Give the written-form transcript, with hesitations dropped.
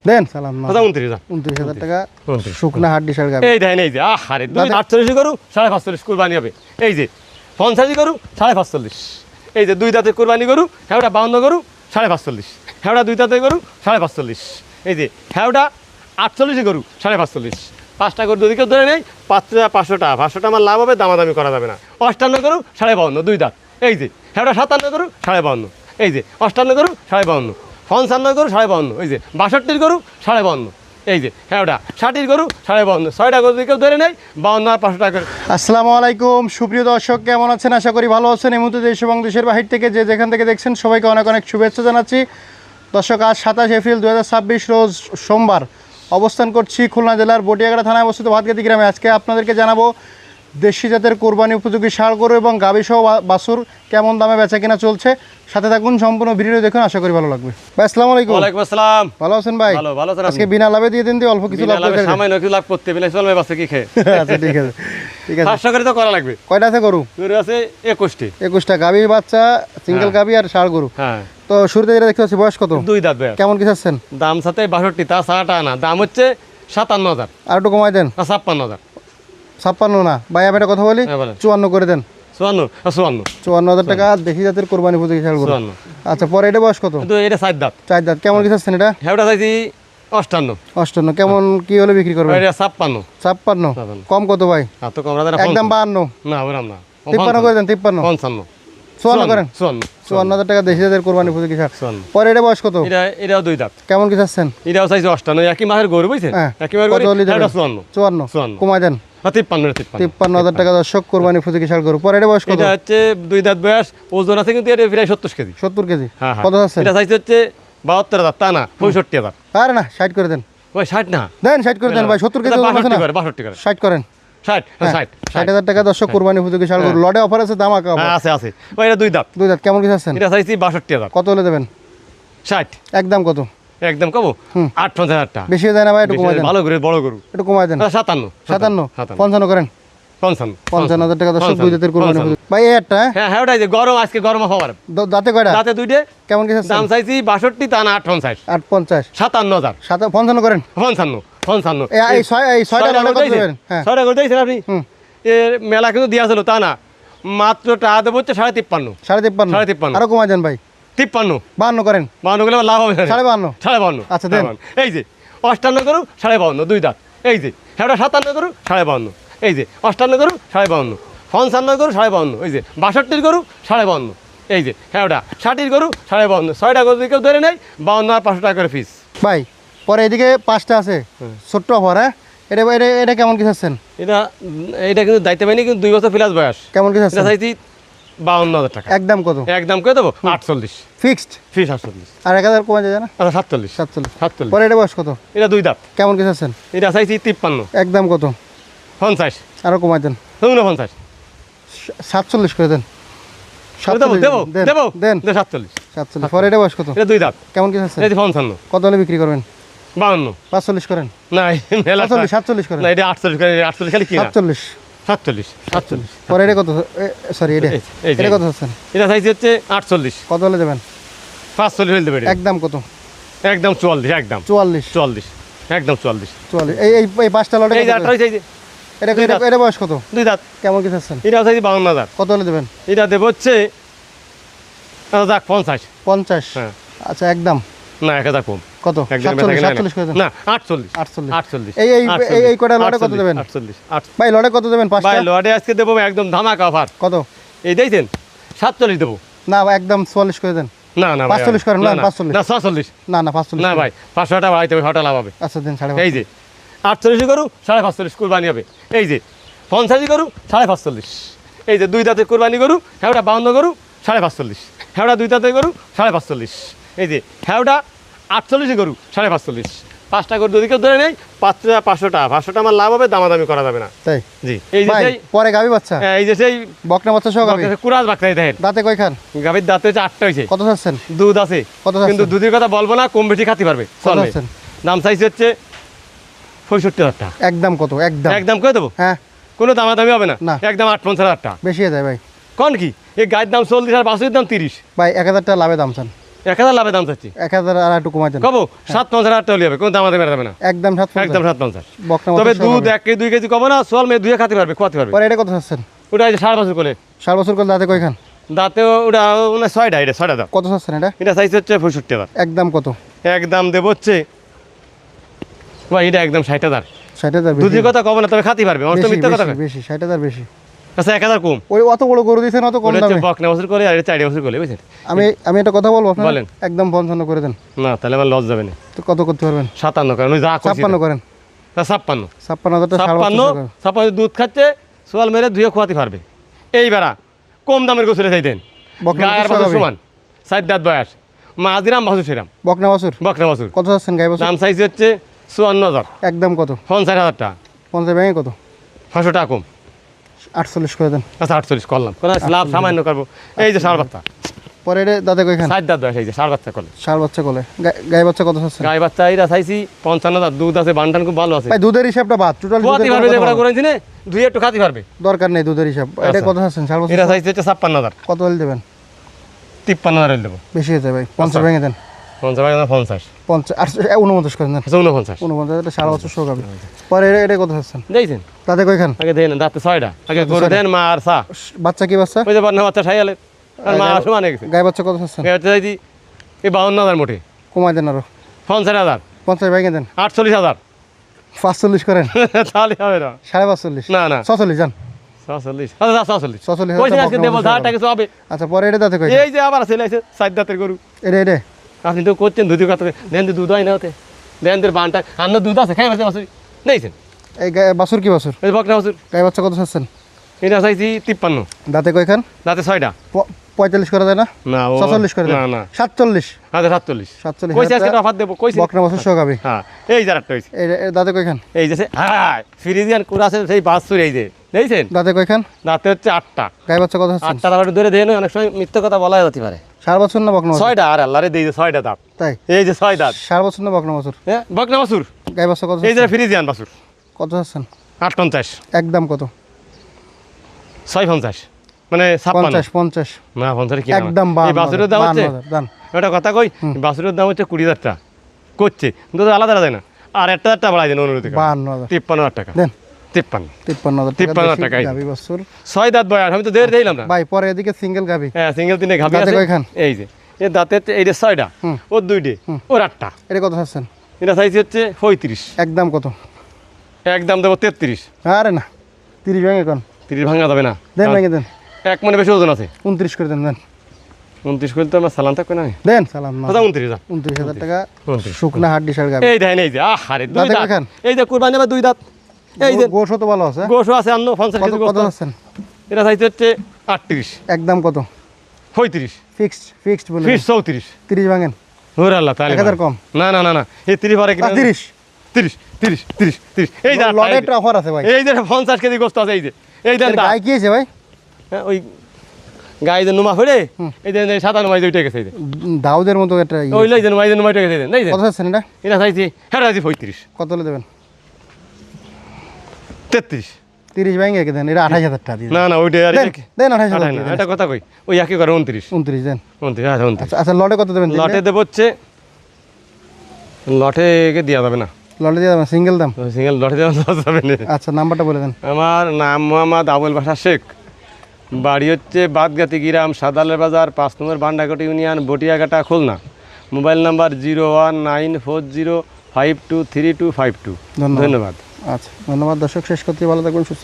দেন সালাম না 29,000 টাকা শুকনা হাড্ডি শাল গাবি এই দেখেন এই যে আরে 48 গরু 45 কুরবানি হবে এই যে 50 গরু 45 এই যে দুই দাঁতের কুরবানি গরু হেওটা 52 গরু 45 হেওটা দুই দাঁতের গরু 45 এই যে হেওটা 48 গরু 45 পাঁচটা গরু যদি কেউ ধরে নেই 5,500 টাকা 500 টাকা আমার লাভ হবে, দামাদামি করা যাবে না। 58 গরু 52.5 দুই দাঁত এই যে হেওটা 57 গরু 52.5 এই যে 58 গরু 52.5 55 গরু 52.5 এই যে 62 গরু 52.5 এই যে হ্যাঁ ওটা 60 গরু 52.5 ছয়টা গরু যদি কেউ ধরে নেয় 52,500 টাকা করে। আসসালামু আলাইকুম সুপ্রিয় দর্শক, কেমন আছেন? আশা করি ভালো আছেন। এই মুহূর্তে দেশ এবং দেশের বাহির থেকে যে যেখান থেকে দেখছেন সবাইকে অনেক অনেক শুভেচ্ছা জানাচ্ছি। দর্শক, আজ 27 এপ্রিল 2026 রোজ সোমবার অবস্থান করছি খুলনা জেলার বটিয়াঘাটা থানায় অবস্থিত ভাতগাতি গ্রামে। আজকে আপনাদেরকে জানাবো দেশি জাতের কোরবানি উপযোগী ষাঁড় গরু এবং গাভী সহ বাছুর কেমন দামে বেচা কেনা চলছে। সাথে থাকুন, সম্পূর্ণ ভিডিও দেখুন, আশা করি ভালো লাগবে। ভাই আসসালামু আলাইকুম। ওয়ালাইকুম আসসালাম। ভালো আছেন ভাই? ভালো আছেন? আজকে বিনা লাভে দিয়ে দিন, অল্প কিছু লাভ করতে সামান্য কিছু লাভ করতে বিনা চলবে বাসে কি খেয়ে। আচ্ছা ঠিক আছে ঠিক আছে। 500 করে তো করা লাগবে। কয়টা আছে গরু? গরু আছে 21টি। 21টা গাভী বাচ্চা, সিঙ্গেল গাভী আর ষাঁড় গরু। হ্যাঁ, তো শুরুতে যেটা দেখতে পাচ্ছি, বয়স কত? দুই দাঁত ভাই। কেমন কি চাচ্ছেন? দাম সাথে 62, তা 60 টাকা না, দাম হচ্ছে 57,000 আর একটু কমাই দেন। 56,000। 56 না ভাই, আমি একটা কথা বলি, হ্যাঁ বলেন। 54 করে দেন। 54 54,000 টাকা দেশি জাতের কোরবানি উপযোগী ষাঁড় গরু। 54। আচ্ছা, পরে এটা বয়স কত? কিন্তু এটা 4 দাঁত। 4 দাঁত। কেমন কি চাচ্ছেন এটা? হেওটা চাইছি 58। 58। কেমন কি হলে বিক্রি করবেন? এটা 56। 56। কম কত ভাই? এত কম রাজা একদম 52। না ওরাম না। 53 করে দেন। 53 55। 54 করেন। 54 টাকা দেশি জাতের কোরবানি উপযোগী ষাঁড়। 54। পরে এটা বয়স কত? এটাও দুই দাঁত। কেমন কি চাচ্ছেন? এটাও চাইছি 58। একই মাসের গরু বুঝছেন? হ্যাঁ। একই মাসের গরু। কত হলে দেবেন? এটা 54। 54 কমাই দেন। 53। 53,000 টাকা দর্শক কোরবানি উপযোগী ষাঁড় গরু। পরে এটা বয়স কত? এটা হচ্ছে দুই দাঁত বয়স, ওজন আছে কিন্তু এটা প্রায় 70 কেজি। 70 কেজি। হ্যাঁ হ্যাঁ। কত চাচ্ছেন? এটা চাইছি হচ্ছে 72,000, তা না 65,000। আরে না, 60 করে দেন। ওই 60 না, দেন 60 করে দেন ভাই। 70 কেজি ওজন আছে না? 62 করে 60 করেন। 60 60 60,000 টাকা দর্শক কোরবানি উপযোগী ষাঁড় গরু। লটে অফার আছে, দাম আঁকা হ্যাঁ আছে। ওই এটা দুই দাঁত। দুই দাঁত। কেমন কি চাচ্ছেন? এটা চাইছি 62,000। কত হলে দেবেন? 60 একদম কত? একদম কব 58,000 টাকা। বেশি দেয় না ভাই, একটু কমাই দেন। ভালো করে বড় গরু একটু কমাই দেন। 57 55 করেন। 55 টাকা দর্শক দুই দাঁতের কোরবানি উপযোগী। ভাই এই একটা হ্যাঁ হ্যাঁ ওটাই যে গরম, আজকে গরম হওয়ার দাঁতে কয়টা? দাঁতে দুইটে। কেমন কি চাচ্ছেন? দাম চাইছি 62, তা না 58 58 57,000 55 করেন। 55 এই ছয়টা লটে কত দেবেন? হ্যাঁ 6টা করে দিয়েছেন আপনি। এর মেলা কিন্তু দিয়া ছিল, তা না মাত্র টাকা দেবো হচ্ছে 53.5। 53.5 আরো কমাই দেন ভাই। 53 52 করেন। 52 গেলে লাভ হবে না। 52.5 52। আচ্ছা দেন। এই যে 58 গরু 52.5 দুই দাঁত। এই যে হ্যাঁ 57 গরু 52.5 এই যে 58 গরু 52.5 55 গরু 52.5 এই যে 62 গরু 52.5 এই যে হ্যাঁ ওটা 60 গরু 52.5 ছয়টা গরু যদি কেউ ধরে নেয় 52,500 টাকা করে ফিস। ভাই পরে এদিকে 5টা আছে ছোট্ট অফার। হ্যাঁ এটা এটা এটা কেমন কি চাচ্ছেন? এটা কিন্তু দায়িত্ব পাইনি, কিন্তু 2 বছর প্লাস বয়স। কেমন কি এটা চাচ্ছেন? চাইছি 52,000 টাকা। একদম কত? একদম করে দেবো 48 ফিক্সড। ফিস 48। আর 1000 কমাই যায় না? আচ্ছা 47। 47। পরে এটা বয়স কত? এটা দুই দাঁত। কেমন কি চাচ্ছেন? এটা চাইছি 53। একদম কত? 50। আরো কমাই দেন। 49। 47 করে দেন। দেবো দেবো দেন, দেবো দেন। 47। 47। পরে এটা বয়স কত? এটা দুই দাঁত। কেমন কি চাচ্ছেন? এটা 55। কত হলে বিক্রি করবেন? 52। 45 করেন। না মেলা 47 করেন। না, এটা 48 করে 48 খালি কি না 47। 47। পরে এটা কত? সরি এটা এই যে। এটা কত চাচ্ছেন? এটা চাইছি হচ্ছে 48। কত হলে দেবেন? 45 হয়ে দেবে। একদম কত? একদম 44। একদম 44। একদম 44। 44। এই 5টা লটে এই যে 28 এই যে এটা দুই দাঁত। এটা বয়স কত? দুই দাঁত। কেমন কি চাচ্ছেন? এটা চাইছি 52,000। কত হলে দেবেন? এটা দেবো হচ্ছে যাক 50। 50। হ্যাঁ। আচ্ছা একদম না 1000 কম। কত? একদম 47 করে দেন। না 48। 48। এই কয়টা লটে কত দেবেন? 48। ভাই লটে কত দেবেন? 5টা। ভাই লটে আজকে দেবো একদম ধামাকা অফার। কত? এই দিয়েছেন 47 দেবো। না ভাই একদম 44 করে দেন। না না 45 করেন। না 45। না 46। না 45। না ভাই 500 টাকা বাড়াইতে হবে, হঠাৎ লাভ হবে। আচ্ছা দেন 5.5। এই যে 48 গরু 45 কুরবানি হবে। এই যে 50 গরু 45। এই যে দুই দাঁতের কুরবানি গরু হ্যাঁটা 52 গরু 45। হ্যাঁটা দুই দাঁতের গরু 45। এই যে হ্যাঁটা 48 গরু 45। পাঁচটা গরু যদি কেউ ধরে নেয় 5,500 টাকা। 500 টাকা আমার লাভ হবে, দামাদামি করা যাবে না। তাই জি। এই যে ভাই সেই পরে গাবি বাচ্চা। এই যে সেই বকনা বাচ্চা সহ গাবি। কুরাজ বাকরাই দেখেন দাঁতে কয় খান? গাভীর দাঁতে হচ্ছে 8টা হয়েছে। কত চাচ্ছেন? দুধ আছে কত কিন্তু চাচ্ছেন? দুধের কথা বলবো না, কম বেশি খাতে পারবে। কত চলবে। চাচ্ছেন? দাম চাইছে হচ্ছে 65,000 টাকা। একদম কত? একদম একদম করে দেবো। হ্যাঁ কোনো দামাদামি হবে না। না। একদম 58,000 টাকা। বেশি হয়ে যায় ভাই। কোন কি এই গায়ের দাম 40 আর বাসুর দাম 30। ভাই 1000 টাকা লাভে দাম চান। 1000 লাভে দাম চাচ্ছি 1000 আর একটু কমাই দেন। কবো 750 8 টাকা হবে, কোনো দাম বেড়ে যাবে না, একদম 750। একদম 750। বকনা তবে বাছুর দুধ সহ 1 কেজি 2 কেজি কবে না, সোয়াল মেয়ে দুয়ে খাতে পারবে, খাওয়াতে পারবে। পরে এটা কত চাচ্ছেন? ওটা এই যে 7.5 বছর কোলে, 7 বছর করে দাঁতে কয়খান? দাঁতেও ওটা মানে 6টা, এটা 6টা দাম। কত চাচ্ছেন এটা? এটা চাইছে হচ্ছে 65,000। একদম কত? একদম দেব হচ্ছে ভাই এটা একদম 60,000। 60,000 বেশি। দুধের কথা কবে না, তবে খাতে পারবে, অন্ত মিথ্যা কথা কয়। বেশি 60,000 বেশি। আচ্ছা 1000 কম। ওই অত বড় গরু দিয়েছেন অত কম ওটা হচ্ছে দামে। বকনা বছর করে আর এটা 4 বছর করে, বুঝছেন? আমি একটা কথা বলবো আপনার, বলেন। একদম 55 করে দেন। না তাহলে আমার লস যাবে না। তো কত করতে পারবেন? 57, কারণ ওই যা করছি 56 করেন। 56 56,000 টাকা 56 56 দুধ খাচ্ছে, সোয়াল মেরে ধুয়ে খোয়াতে পারবে। এই বেড়া কম দামের গোছলে চাইতেন, বকনা গায়ের বাছুর বছর সমান, 4 দাঁত বয়স, মাঝিরাম বাছুর সেরাম, বকনা বাছুর বকনা বাছুর। কত চাচ্ছেন গাই বাছুর? দাম চাইছে হচ্ছে 54,000। একদম কত? 50,000 টাকা, 50 ভেঙে কত? 500 টাকা কম। 48 করে দেন। আচ্ছা 48 করলাম, কোনো লাভ সামান্য করবো। এই যে 7 বাচ্চা, পরে এটা দাঁতে কয়খান? 4 দাঁত বয়স, এই যে 7 বাচ্চা করলে। 7 বাচ্চা কোলে। গাই বাচ্চা কত চাচ্ছেন? গাই বাচ্চা এইটা চাইছি 55,000, দুধ আছে, বানটান খুব ভালো আছে, ভাই দুধের হিসাবটা বাদ, টোটাল খোয়াতে পারবে, যেগুলো করেছি না ধুয়ে একটু খাতে পারবে। দরকার নেই দুধের হিসাব। এটা আচ্ছা। কত চাচ্ছেন? 7 বছর এটা চাইছে হচ্ছে 56,000। কত হলে দেবেন? 53,000 দেবো। বেশি হয়ে যায় ভাই, 50 আচ্ছা। ভেঙে দেন। 50 50 50 আর 49 করে দেন। আচ্ছা 49 49 এটা 7 বছর শোক হবে। পরে এটা কত চাচ্ছেন? দেখছেন? দাঁতে কয়খান? আগে দেন দাঁতে 6টা, আগে করে দেন মা আর সা। বাচ্চা কি বাচ্চা? ওই যে বান্না বাচ্চা সাইয়ালে আর মা সমান হয়ে গেছে। গাই বাচ্চা কত চাচ্ছেন? এটা চাইছি এই 52,000 মোটে, কমাই দেন আরো। 50,000, 50 ভেঙে দেন। 48,000। 45 করেন। তাহলে হবে না। 45.5 না না 46 যান। 46, আচ্ছা 46 46 কইছেন হাজার আজকে টাকা দেবো, বকনা 1000 টাকা কিছু হবে। আচ্ছা পরে এটা দাঁতে কয়খান? এই যে আবার চলে আসে 4 দাঁতের গরু, এটা আপনি তো করছেন দুধের কথা, দেন দুধ হয় না হতে, দেন বানটা আন্ন দুধ আছে, খাই পারছে বাছুরি নেইছেন? এই বাছুর কি বাছুর? এই বকনা বাছুর, গাই বাচ্চা কত চাচ্ছেন? এটা চাইছি 53, দাঁতে কয়খান? দাঁতে 6টা। 45 করে দেয় না? না ও 46 করে দেন। না না 47 আচ্ছা 47 47 কইছে আজকে হাজার অফার দেবো, কইছি। বকনা বাছুর শোক হবে। হ্যাঁ এই যে আরেকটা হইছে, এই দাঁতে কয়খান? এই যে হ্যাঁ ফ্রিজিয়ান কুড়া আছে সেই বাছুর, এই যে দেখছেন? দাঁতে কয়খান? দাঁতে হচ্ছে 8টা। গাই বাচ্চা কত চাচ্ছেন? 8টা আবার ধরে দেন, অনেক সময় মিথ্যে কথা বলা যেতে পারে। 4 বছর না বকনা বাছুর? 6টা, আর আল্লাহরে দেই যে 6টা দাঁত, তাই এই যে 6 দাঁত। 4 বছর না বকনা বাছুর? হ্যাঁ বকনা বাছুর, গাই বাচ্চা কত এই যে চাচ্ছেন? ফ্রিজিয়ান বাছুর, কত চাচ্ছেন? 58, একদম কত? 650, মানে 56। 50 না 50 কি একদম এই বাছুরের দাম হচ্ছে, 52,000 দান। একটা কথা কই, বাছুরের দাম হচ্ছে 20,000 টাকা করছে, কিন্তু আলাদা আলাদা না, আর একটা বাড়াই দেন অনুরোধ করে 52,000 53,000 টাকা। দেন। 53 53,000 53,000 টাকা টাকা এই। গাবি বাছুর। 6 দাঁত বয়স, আমি তো দের দিলাম না। ভাই পরে এদিকে সিঙ্গেল গাবি। হ্যাঁ সিঙ্গেল 3 ঘাবি দাঁতে আছে, কয়খান? এই যে এর দাঁতে এই যে 6টা, হুম। ওর 2টে, ওর 8টা। এটা কত চাচ্ছেন? এটা চাইছে হচ্ছে 35, একদম কত? একদম দেবো 33। আরে না 30 ভেঙে কোন? 30 ভাঙা যাবে না, দেন ভেঙে দেন। 1 মনে বেশি ওজন আছে। 29 করে দেন দেন। 29 করলে তো আমার সালান থাকবে না। দেন সালাম না। কথা 29 হাজার। 29,000 টাকা 29 শুকনা হাড্ডি সার গাবি। এই দেখেন, এই যে আহারে 2 দাঁতে দাঁত, কয়খান? এই যে কুরবানি হবে 2 দাঁত, এই যে গোশও তো ভালো আছে। গোশও আছে, আন্ন 50 কত কেজি কত গোশত। চাচ্ছেন? এটা চাইছে হচ্ছে 38, একদম কত? 35, ফিক্সড বলে ফিস 34। 30 ভাঙেন। ওরে আল্লাহ তাহলে 1000 কম। না না না না, এই 30 পারে কিনা? 30 30 30 30 30 এই যে লটে একটা অফার আছে ভাই। এই যে 50 কেজি গোশত আছে, এই যে এই দেন এর গায়ে কি আছে ভাই? হ্যাঁ, ওই গায়ে যে নুমা ফেরে, এই যে সাদা নুমাই দুইটা গেছে, এই যে দাউদের মতো একটা ইয়ে। ওই লই যে নুমাইটা গেছে, এই যে কত চাচ্ছেন এটা? এটা চাইছি, হ্যাঁ চাইছি 35, কত হলে দেবেন? 33। 30 ভেঙে দেন। এটা 28,000 টাকা দিয়ে না না ওইটা আর দেন। দেন 28,000 আঠাই না, এটা কথা কই, ওই একই করে 29 29 দেন। 29, আচ্ছা 29। আচ্ছা আচ্ছা লটে কত দেবেন? লটে দেবো হচ্ছে, লটে দেওয়া যাবে না, লটে দিয়ে দেবেন সিঙ্গেল দাম। সিঙ্গেল লটে দেওয়া যাবে না। আচ্ছা নাম্বারটা বলে দেন। আমার নাম মোহাম্মদ আবুল বাশা শেখ, বাড়ি হচ্ছে বাদগাতি গ্রাম, সাদালের বাজার, 5 নম্বর Bandakot union, Batiaghata, Khulna. Mobile number 01940523252। ধন্যবাদ। ধন্যবাদ। আচ্ছা ধন্যবাদ দর্শক, শেষ করতে ভালো থাকবেন সুস্থ